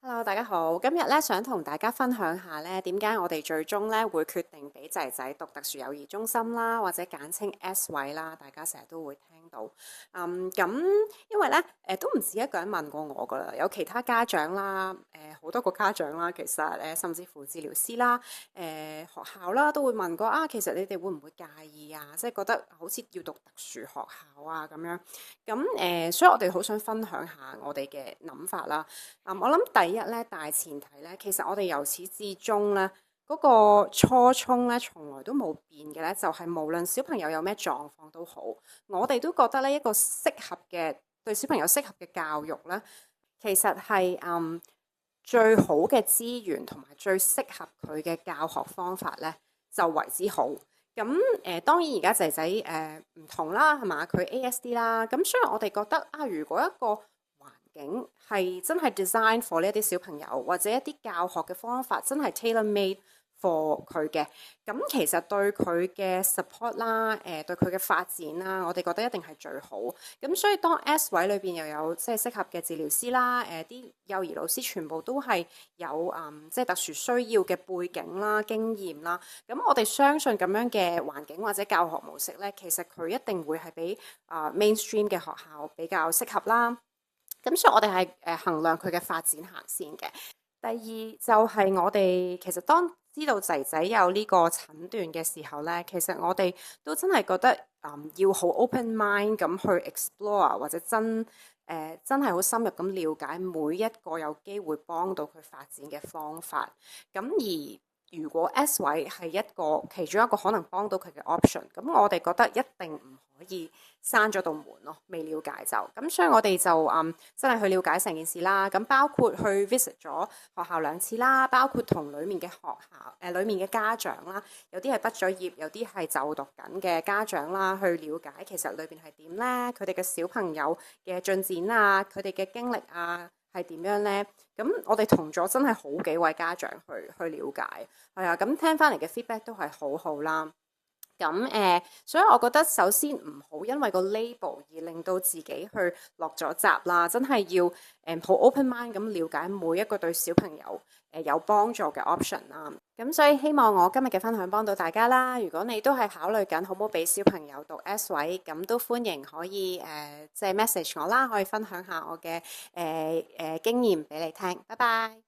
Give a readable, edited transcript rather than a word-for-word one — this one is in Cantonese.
Hello，大家好。今日咧想同大家分享下咧，點解我哋最終咧會決定俾仔仔讀特殊幼兒中心啦，或者簡稱 S 位啦，大家成日都會聽到。咁因為咧都唔止一個人問過我噶啦，有其他家長啦，好多個家長啦，其實甚至乎治療師啦，學校啦都會問過啊，其實你哋會唔會介意啊？即係覺得好似要讀特殊學校啊咁樣。咁所以我哋好想分享下我哋嘅諗法啦。我諗第一咧大前提咧，其實我哋由始至終咧嗰個初衷咧，從來都冇變嘅咧，就係無論小朋友有咩狀況都好，我哋都覺得咧一個適合嘅對小朋友適合嘅教育咧，其實係最好嘅資源同埋最適合佢嘅教學方法咧，就為之好。咁當然而家仔仔唔同啦，係嘛？佢 ASD 啦，咁所以我哋覺得啊，如果一個環境係真係 design for 呢一啲小朋友，或者一啲教學嘅方法真係 tailor made for 佢嘅，咁其實對佢嘅 support 啦，對佢嘅發展啦，我哋覺得一定係最好。咁所以當 S 位裏邊又有即係適合嘅治療師啦，啲幼兒老師全部都係有即係特殊需要嘅背景啦、經驗啦。咁我哋相信咁樣嘅環境或者教學模式呢，其實佢一定會係比mainstream 嘅學校比較適合啦。咁所以我哋係衡量佢嘅發展行先嘅。第二就係我哋其實當知道仔仔有呢個診斷嘅時候呢，其實我哋都真係覺得要好 open mind 咁去 explore 或者真係好深入咁了解每一個有機會幫到佢發展嘅方法。咁而如果 S 位係其中一個可能幫到佢嘅 option，咁我哋覺得一定唔可以閂咗道門咯，未了解就咁，所以我哋就真係去了解成件事啦。咁包括去 visit 咗學校2次啦，包括同裡面嘅學校裡面嘅家長啦，有啲係畢咗業，有啲係就讀緊嘅家長啦，去了解其實裏邊係點呢？佢哋嘅小朋友嘅進展啊，佢哋嘅經歷啊。係點樣呢？咁我哋同咗真係好幾位家長去了解，係啊，咁聽翻嚟嘅 feedback 都係好好啦。咁所以我覺得首先唔好因為個 label 而令到自己去落咗閘啦，真係要好 open mind 咁了解每一個對小朋友有幫助嘅 option 啦。咁所以希望我今日嘅分享幫到大家啦。如果你都係考慮緊好唔好俾小朋友讀 S 位，咁都歡迎可以即係 message 我啦，可以分享下我嘅經驗俾你聽。拜拜。